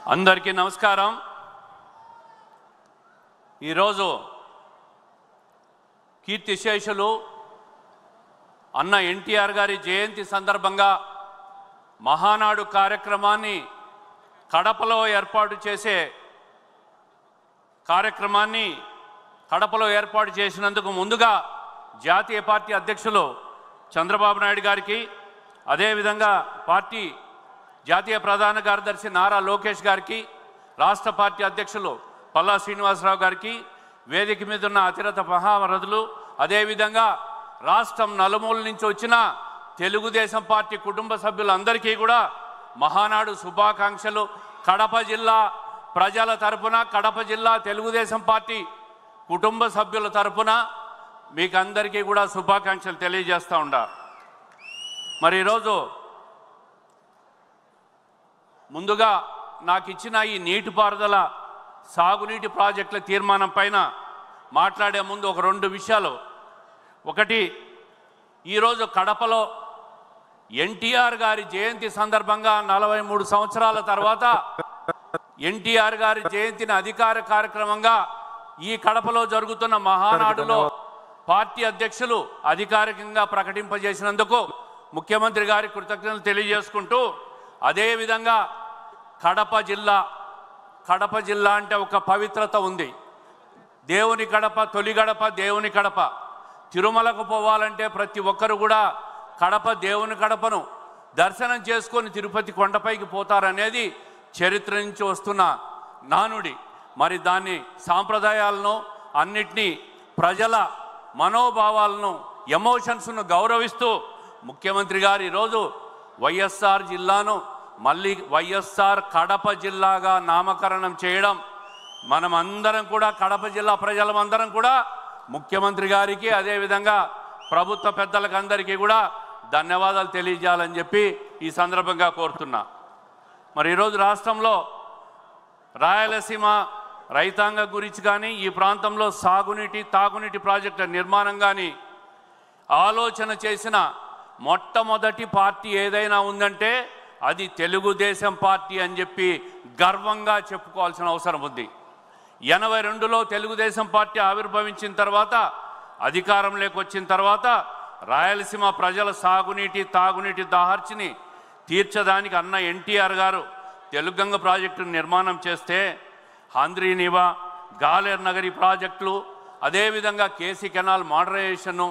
అందరికీ నమస్కారం। ఈరోజు కీర్తిశేషులు అన్న ఎన్టీఆర్ గారి జయంతి సందర్భంగా మహానాడు కార్యక్రమాన్ని కడపలో ఏర్పాటు చేసినందుకు ముందుగా జాతీయ పార్టీ అధ్యక్షులు చంద్రబాబు నాయుడు గారికి, అదేవిధంగా పార్టీ జాతీయ ప్రధాన కార్యదర్శి నారా లోకేష్ గారికి, రాష్ట్ర పార్టీ అధ్యక్షులు పల్లా శ్రీనివాసరావు గారికి, వేదిక మీద ఉన్న అతిరథ మహారథులు, అదేవిధంగా రాష్ట్రం నలుమూల నుంచి వచ్చిన తెలుగుదేశం పార్టీ కుటుంబ సభ్యులందరికీ కూడా మహానాడు శుభాకాంక్షలు। కడప జిల్లా ప్రజల తరపున, కడప జిల్లా తెలుగుదేశం పార్టీ కుటుంబ సభ్యుల తరపున మీకు అందరికీ కూడా శుభాకాంక్షలు తెలియజేస్తూ ఉండా। మరి ఈరోజు ముందుగా నాకు ఇచ్చిన ఈ నీటిపారుదల సాగునీటి ప్రాజెక్టుల తీర్మానం పైన మాట్లాడే ముందు ఒక రెండు విషయాలు। ఒకటి, ఈరోజు కడపలో ఎన్టీఆర్ గారి జయంతి సందర్భంగా 43 సంవత్సరాల తర్వాత ఎన్టీఆర్ గారి జయంతిని అధికార కార్యక్రమంగా ఈ కడపలో జరుగుతున్న మహానాడులో పార్టీ అధ్యక్షులు అధికారికంగా ప్రకటింపజేసినందుకు ముఖ్యమంత్రి గారి కృతజ్ఞతలు తెలియజేసుకుంటూ, అదేవిధంగా కడప జిల్లా అంటే ఒక పవిత్రత ఉంది। దేవుని కడప, తొలి గడప దేవుని కడప। తిరుమలకు పోవాలంటే ప్రతి ఒక్కరు కూడా కడప దేవుని కడపను దర్శనం చేసుకొని తిరుపతి కొండపైకి పోతారనేది చరిత్ర నుంచి వస్తున్న నానుడి। మరి దాన్ని సాంప్రదాయాలను అన్నిటినీ ప్రజల మనోభావాలను, ఎమోషన్స్ను గౌరవిస్తూ ముఖ్యమంత్రి గారు ఈరోజు వైఎస్ఆర్ జిల్లాను మళ్ళీ వైఎస్ఆర్ కడప జిల్లాగా నామకరణం చేయడం, మనం అందరం కూడా కడప జిల్లా ప్రజలందరం కూడా ముఖ్యమంత్రి గారికి, అదేవిధంగా ప్రభుత్వ పెద్దలకు అందరికీ కూడా ధన్యవాదాలు తెలియజేయాలని చెప్పి ఈ సందర్భంగా కోరుతున్నా। మరి ఈరోజు రాష్ట్రంలో రాయలసీమ రైతాంగం గురించి కానీ, ఈ ప్రాంతంలో సాగునీటి తాగునీటి ప్రాజెక్టుల నిర్మాణం కానీ ఆలోచన చేసిన మొట్టమొదటి పార్టీ ఏదైనా ఉందంటే అది తెలుగుదేశం పార్టీ అని చెప్పి గర్వంగా చెప్పుకోవాల్సిన అవసరం ఉంది। 82లో తెలుగుదేశం పార్టీ ఆవిర్భవించిన తర్వాత, అధికారంలోకి వచ్చిన తర్వాత రాయలసీమ ప్రజల సాగునీటి తాగునీటి దాహర్చిని తీర్చడానికి అన్న ఎన్టీఆర్ గారు తెలుగంగ ప్రాజెక్టును నిర్మాణం చేస్తే, హంద్రీనివా, గాలేర్ నగరి ప్రాజెక్టులు, అదేవిధంగా కేసీ కెనాల్ మోడరైజేషను,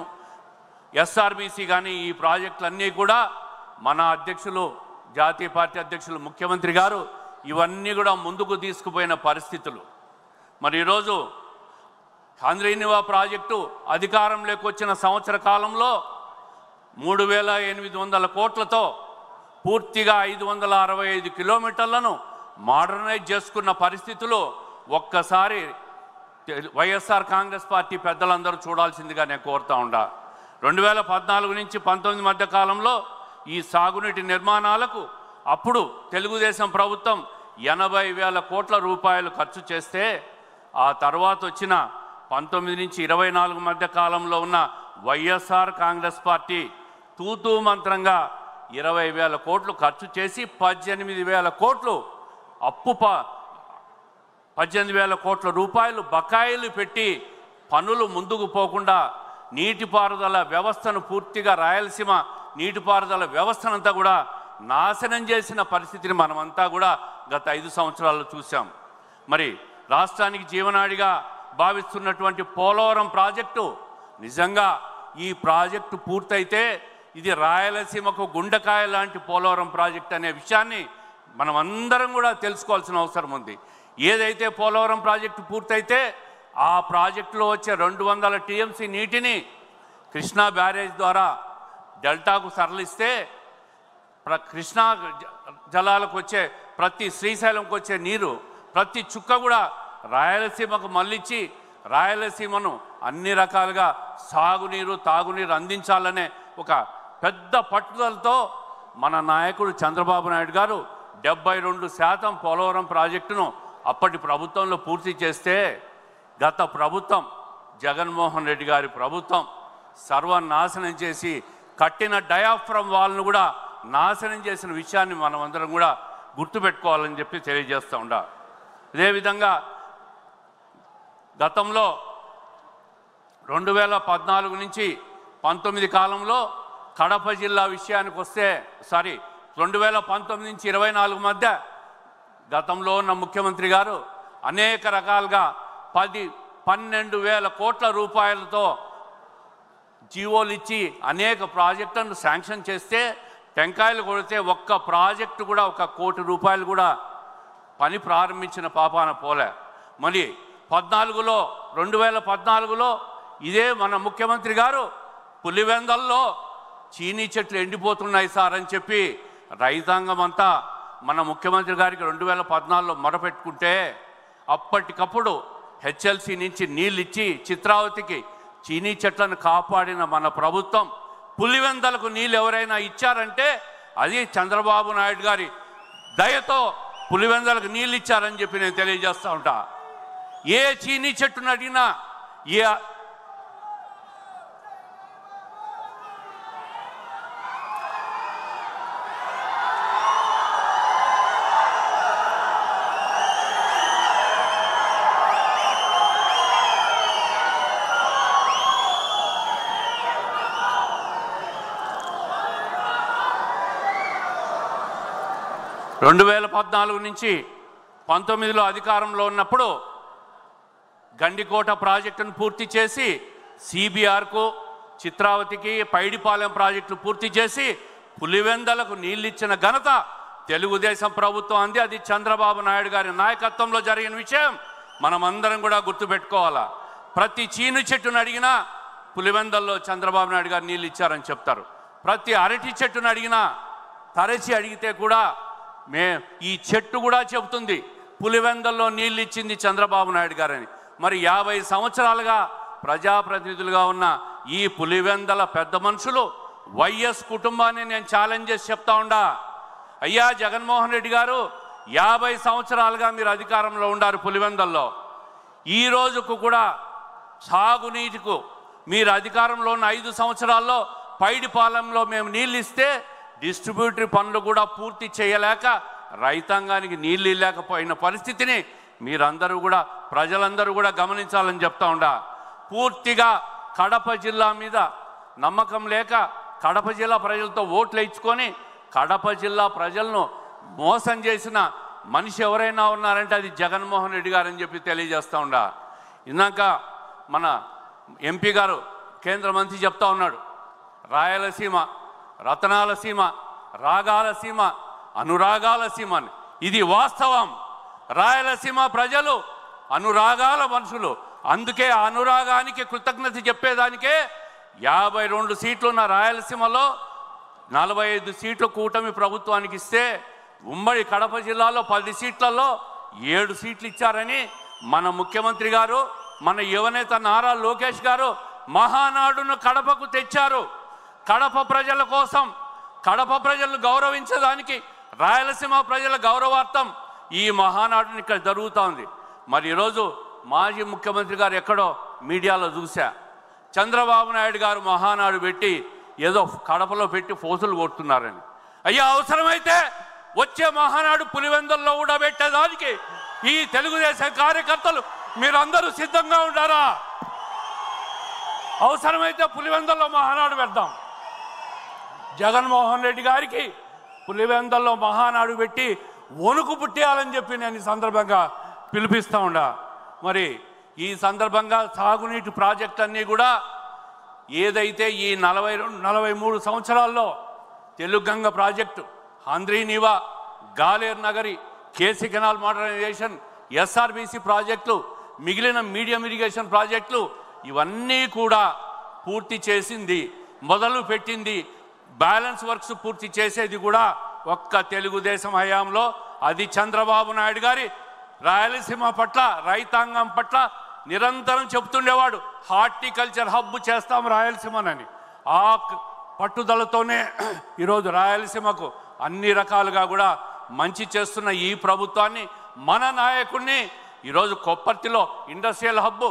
ఎస్ఆర్బీసీ కానీ ఈ ప్రాజెక్టులన్నీ కూడా మన అధ్యక్షులు, జాతీయ పార్టీ అధ్యక్షులు ముఖ్యమంత్రి గారు ఇవన్నీ కూడా ముందుకు తీసుకుపోయిన పరిస్థితులు। మరి ఈరోజు హంద్రీనివా ప్రాజెక్టు అధికారంలోకి వచ్చిన సంవత్సర కాలంలో 3800 కోట్లతో పూర్తిగా 565 కిలోమీటర్లను మోడర్నైజ్ చేసుకున్న పరిస్థితులు ఒక్కసారి వైఎస్ఆర్ కాంగ్రెస్ పార్టీ పెద్దలందరూ చూడాల్సిందిగా నేను కోరుతా ఉండా। 2014 నుంచి 19 మధ్య కాలంలో ఈ సాగునీటి నిర్మాణాలకు అప్పుడు తెలుగుదేశం ప్రభుత్వం 80,000 కోట్ల రూపాయలు ఖర్చు చేస్తే, ఆ తర్వాత వచ్చిన 19 నుంచి 24 మధ్య కాలంలో ఉన్న వైఎస్ఆర్ కాంగ్రెస్ పార్టీ తూతూ మంత్రంగా 20,000 కోట్లు ఖర్చు చేసి 18,000 కోట్లు 18,000 కోట్ల రూపాయలు బకాయిలు పెట్టి పనులు ముందుకు పోకుండా నీటిపారుదల వ్యవస్థను పూర్తిగా, రాయలసీమ నీటిపారుదల వ్యవస్థనంతా కూడా నాశనం చేసిన పరిస్థితిని మనమంతా కూడా గత 5 సంవత్సరాల్లో చూసాం। మరి రాష్ట్రానికి జీవనాడిగా భావిస్తున్నటువంటి పోలవరం ప్రాజెక్టు, నిజంగా ఈ ప్రాజెక్టు పూర్తయితే ఇది రాయలసీమకు గుండెకాయ లాంటి పోలవరం ప్రాజెక్ట్ అనే విషయాన్ని మనం అందరం కూడా తెలుసుకోవాల్సిన అవసరం ఉంది। ఏదైతే పోలవరం ప్రాజెక్టు పూర్తయితే ఆ ప్రాజెక్టులో వచ్చే 200 టీఎంసీ నీటిని కృష్ణా బ్యారేజ్ ద్వారా డెల్టాకు తరలిస్తే, కృష్ణా జలాలకు వచ్చే ప్రతి శ్రీశైలంకి వచ్చే నీరు ప్రతి చుక్క కూడా రాయలసీమకు మళ్ళించి రాయలసీమను అన్ని రకాలుగా సాగునీరు తాగునీరు అందించాలనే ఒక పెద్ద పట్టుదలతో మన నాయకుడు చంద్రబాబు నాయుడు గారు 72% పోలవరం ప్రాజెక్టును అప్పటి ప్రభుత్వంలో పూర్తి చేస్తే, గత ప్రభుత్వం జగన్మోహన్ రెడ్డి గారి ప్రభుత్వం సర్వనాశనం చేసి కట్టిన డయాఫ్రమ్ వాల్ను కూడా నాశనం చేసిన విషయాన్ని మనమందరం కూడా గుర్తుపెట్టుకోవాలని చెప్పి తెలియజేస్తూ ఉండా. అదేవిధంగా గతంలో 2014 నుంచి 19 కాలంలో కడప జిల్లా విషయానికి వస్తే 2019 నుంచి 24 మధ్య గతంలో ఉన్న ముఖ్యమంత్రి గారు అనేక రకాలుగా 12,000 కోట్ల రూపాయలతో జీవోలు ఇచ్చి అనేక ప్రాజెక్టులను శాంక్షన్ చేస్తే టెంకాయలు కొడితే ఒక్క ప్రాజెక్టు కూడా 1 కోటి రూపాయలు కూడా పని ప్రారంభించిన పాపాన పోలే. మరి 2014లో ఇదే మన ముఖ్యమంత్రి గారు పులివెందల్లో చీనీ చెట్లు ఎండిపోతున్నాయి సార్ అని చెప్పి రైతాంగం అంతా మన ముఖ్యమంత్రి గారికి 2014లో మొరపెట్టుకుంటే అప్పటికప్పుడు హెచ్ఎల్సి నుంచి నీళ్ళు ఇచ్చి చిత్రావతికి చీనీ చెట్లను కాపాడిన మన ప్రభుత్వం పులివెందలకు నీళ్ళు ఎవరైనా ఇచ్చారంటే అది చంద్రబాబు నాయుడు గారి దయతో పులివెందలకు నీళ్ళు ఇచ్చారని చెప్పి నేను తెలియజేస్తూ ఉంటా. ఏ చీనీ చెట్టును అడిగినా ఏ 2014 నుంచి 19లో అధికారంలో ఉన్నప్పుడు గండికోట ప్రాజెక్టును పూర్తి చేసి సిబిఆర్కు చిత్రావతికి పైడిపాలెం ప్రాజెక్టులు పూర్తి చేసి పులివెందలకు నీళ్ళిచ్చిన ఘనత తెలుగుదేశం ప్రభుత్వం అంది. అది చంద్రబాబు నాయుడు గారి నాయకత్వంలో జరిగిన విషయం మనమందరం కూడా గుర్తుపెట్టుకోవాలా. ప్రతి చీను చెట్టును అడిగినా పులివెందల్లో చంద్రబాబు నాయుడు గారు నీళ్ళు ఇచ్చారని చెప్తారు. ప్రతి అరటి చెట్టును అడిగినా తరచి అడిగితే కూడా ఈ చెట్టు కూడా చెబుతుంది పులివెందల్లో నీళ్ళు ఇచ్చింది చంద్రబాబు నాయుడు గారని. మరి 50 సంవత్సరాలుగా ప్రజాప్రతినిధులుగా ఉన్న ఈ పులివెందల పెద్ద మనుషులు వైఎస్ కుటుంబాన్ని నేను ఛాలెంజ్ చేసి చెప్తా ఉండా, అయ్యా జగన్మోహన్ రెడ్డి గారు 50 సంవత్సరాలుగా మీరు అధికారంలో ఉండారు పులివెందల్లో. ఈ రోజుకు కూడా సాగునీటికు మీరు అధికారంలో ఉన్న 5 సంవత్సరాల్లో పైడిపాలెంలో మేము నీళ్ళు ఇస్తే డిస్ట్రిబ్యూటరీ పనులు కూడా పూర్తి చేయలేక రైతాంగానికి నీళ్ళు ఇవ్వలేకపోయిన పరిస్థితిని మీరందరూ కూడా ప్రజలందరూ కూడా గమనించాలని చెప్తా ఉండా. పూర్తిగా కడప జిల్లా మీద నమ్మకం లేక కడప జిల్లా ప్రజలతో ఓట్లు ఇచ్చుకొని కడప జిల్లా ప్రజలను మోసం చేసిన మనిషి ఎవరైనా ఉన్నారంటే అది జగన్మోహన్ రెడ్డి గారు అని చెప్పి తెలియజేస్తూ ఉండా. ఇందాక మన ఎంపీ గారు కేంద్ర మంత్రి చెప్తా ఉన్నాడు, రాయలసీమ రతనాల సీమ, రాగాల సీమ, అనురాగాల సీమ అని. ఇది వాస్తవం. రాయలసీమ ప్రజలు అనురాగాల మనుషులు. అందుకే ఆ అనురాగానికి కృతజ్ఞత చెప్పేదానికే 52 సీట్లు ఉన్న రాయలసీమలో 45 సీట్లు కూటమి ప్రభుత్వానికి ఇస్తే ఉమ్మడి కడప జిల్లాలో 10 సీట్లలో 7 సీట్లు ఇచ్చారని మన ముఖ్యమంత్రి గారు, మన యువనేత నారా లోకేష్ గారు మహానాడును కడపకు తెచ్చారు. కడప ప్రజల కోసం, కడప ప్రజలను గౌరవించడానికి, రాయలసీమ ప్రజల గౌరవార్థం ఈ మహానాడుని ఇక్కడ జరుగుతూ ఉంది. మరి ఈరోజు మాజీ ముఖ్యమంత్రి గారు ఎక్కడో మీడియాలో చూసా, చంద్రబాబు నాయుడు గారు మహానాడు పెట్టి ఏదో కడపలో పెట్టి ఫోజులు కొడుతున్నారని. అయ్యా అవసరమైతే వచ్చే మహానాడు పులివెందుల్లో కూడా పెట్టేదానికి ఈ తెలుగుదేశం కార్యకర్తలు మీరందరూ సిద్ధంగా ఉండారా? అవసరమైతే పులివెందుల్లో మహానాడు పెడదాం. జగన్మోహన్ రెడ్డి గారికి పులివెందుల్లో మహానాడు పెట్టి వణుకు పుట్టేయాలని చెప్పి నేను ఈ సందర్భంగా పిలిపిస్తూ ఉండా. మరి ఈ సందర్భంగా సాగునీటి ప్రాజెక్టులన్నీ కూడా ఏదైతే ఈ 43 సంవత్సరాల్లో Telugu Ganga project, Handri Neeva, Galeru Nagari, KC canal modernisation, SRBC ప్రాజెక్టులు, మిగిలిన మీడియం ఇరిగేషన్ ప్రాజెక్టులు ఇవన్నీ కూడా పూర్తి చేసింది, మొదలు పెట్టింది. బ్యాలెన్స్ వర్క్స్ పూర్తి చేసేది కూడా ఒక్క తెలుగుదేశం హయాంలో. అది చంద్రబాబు నాయుడు గారి రాయలసీమ పట్ల, రైతాంగం పట్ల నిరంతరం చెప్తుండేవాడు, హార్టికల్చర్ హబ్ చేస్తాం రాయలసీమనని. ఆ పట్టుదలతోనే ఈరోజు రాయలసీమకు అన్ని రకాలుగా కూడా మంచి చేస్తున్న ఈ ప్రభుత్వాన్ని, మన నాయకుడిని ఈరోజు కొప్పర్తిలో ఇండస్ట్రియల్ హబ్బు,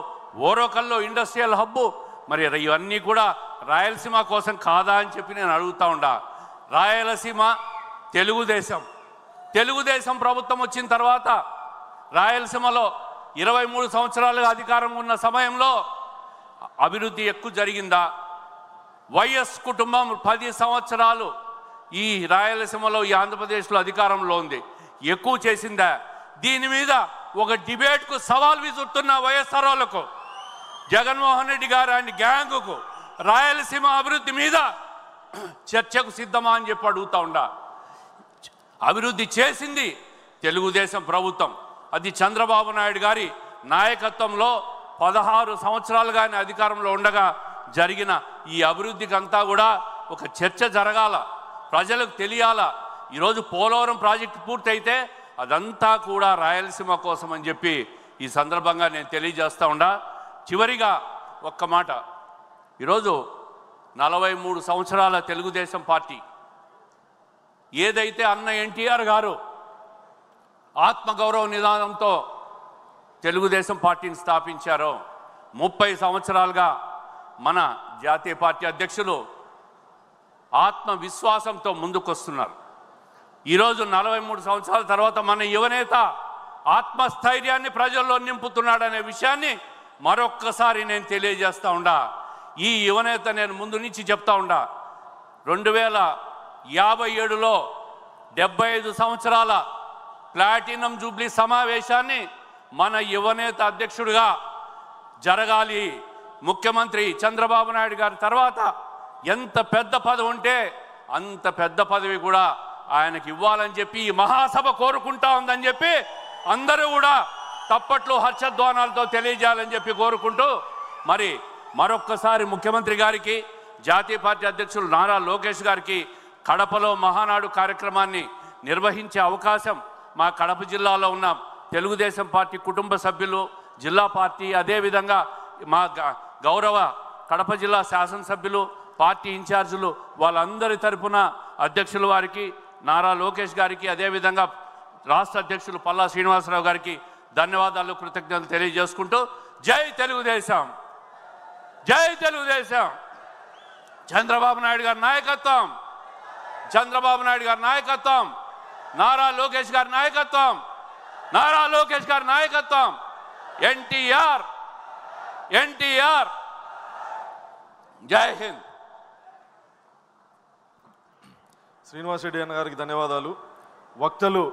ఓరోకల్లో ఇండస్ట్రియల్ హబ్బు, మరి ఇవన్నీ కూడా రాయలసీమ కోసం కాదా అని చెప్పి నేను అడుగుతూ ఉండా. రాయలసీమ తెలుగుదేశం తెలుగుదేశం ప్రభుత్వం వచ్చిన తర్వాత రాయలసీమలో 23 సంవత్సరాలుగా అధికారం ఉన్న సమయంలో అభివృద్ధి ఎక్కువ జరిగిందా? వైఎస్ కుటుంబం 10 సంవత్సరాలు ఈ రాయలసీమలో ఈ ఆంధ్రప్రదేశ్లో అధికారంలో ఉంది, ఎక్కువ చేసిందా? దీని మీద ఒక డిబేట్కు సవాల్ విసురుతున్న వైఎస్ఆర్ వాళ్ళకు, జగన్మోహన్ రెడ్డి గారు ఆయన గ్యాంగుకు రాయలసీమ అభివృద్ధి మీద చర్చకు సిద్ధమా అని చెప్పి అడుగుతా ఉండా. అభివృద్ధి చేసింది తెలుగుదేశం ప్రభుత్వం, అది చంద్రబాబు నాయుడు గారి నాయకత్వంలో 16 సంవత్సరాలుగా ఆయన అధికారంలో ఉండగా జరిగిన ఈ అభివృద్ధికి అంతా కూడా ఒక చర్చ జరగాల, ప్రజలకు తెలియాల. ఈరోజు పోలవరం ప్రాజెక్టు పూర్తయితే అదంతా కూడా రాయలసీమ కోసం అని చెప్పి ఈ సందర్భంగా నేను తెలియజేస్తూ ఉండా. చివరిగా ఒక్క మాట, ఈరోజు 43 సంవత్సరాల తెలుగుదేశం పార్టీ ఏదైతే అన్న ఎన్టీఆర్ గారు ఆత్మగౌరవ నినాదంతో తెలుగుదేశం పార్టీని స్థాపించారో 30 సంవత్సరాలుగా మన జాతీయ పార్టీ అధ్యక్షులు ఆత్మవిశ్వాసంతో ముందుకొస్తున్నారు. ఈరోజు 43 సంవత్సరాల తర్వాత మన యువనేత ఆత్మస్థైర్యాన్ని ప్రజల్లో నింపుతున్నాడనే విషయాన్ని మరొక్కసారి నేను తెలియజేస్తూ ఉండా. ఈ యువనేత నేను ముందు నుంచి చెప్తా ఉండా, 2057లో 75 సంవత్సరాల ప్లాటినం జూబ్లీ సమావేశాన్ని మన యువనేత అధ్యక్షుడిగా జరగాలి. ముఖ్యమంత్రి చంద్రబాబు నాయుడు గారి తర్వాత ఎంత పెద్ద పదవి ఉంటే అంత పెద్ద పదవి కూడా ఆయనకి ఇవ్వాలని చెప్పి ఈ మహాసభ కోరుకుంటా ఉందని చెప్పి అందరూ కూడా తప్పట్లు హర్షధ్వానాలతో తెలియజేయాలని చెప్పి కోరుకుంటూ, మరి మరొక్కసారి ముఖ్యమంత్రి గారికి, జాతీయ పార్టీ అధ్యక్షులు నారా లోకేష్ గారికి కడపలో మహానాడు కార్యక్రమాన్ని నిర్వహించే అవకాశం మా కడప జిల్లాలో ఉన్న తెలుగుదేశం పార్టీ కుటుంబ సభ్యులు, జిల్లా పార్టీ, అదేవిధంగా మా గౌరవ కడప జిల్లా శాసనసభ్యులు, పార్టీ ఇన్ఛార్జీలు వాళ్ళందరి తరపున అధ్యక్షుల వారికి, నారా లోకేష్ గారికి, అదేవిధంగా రాష్ట్ర అధ్యక్షులు పల్లా శ్రీనివాసరావు గారికి ధన్యవాదాలు, కృతజ్ఞతలు తెలియజేసుకుంటూ జై తెలుగుదేశం, జై తెలుగుదేశం. చంద్రబాబు నాయుడు గారి నాయకత్వం, చంద్రబాబు నాయుడు గారి నాయకత్వం, నారా లోకేష్ గారి నాయకత్వం, నారా లోకేష్ గారి నాయకత్వం, ఎన్టీఆర్, ఎన్టీఆర్. జై హింద్. శ్రీనివాస్ రెడ్డి అన్న గారికి ధన్యవాదాలు. వక్తలు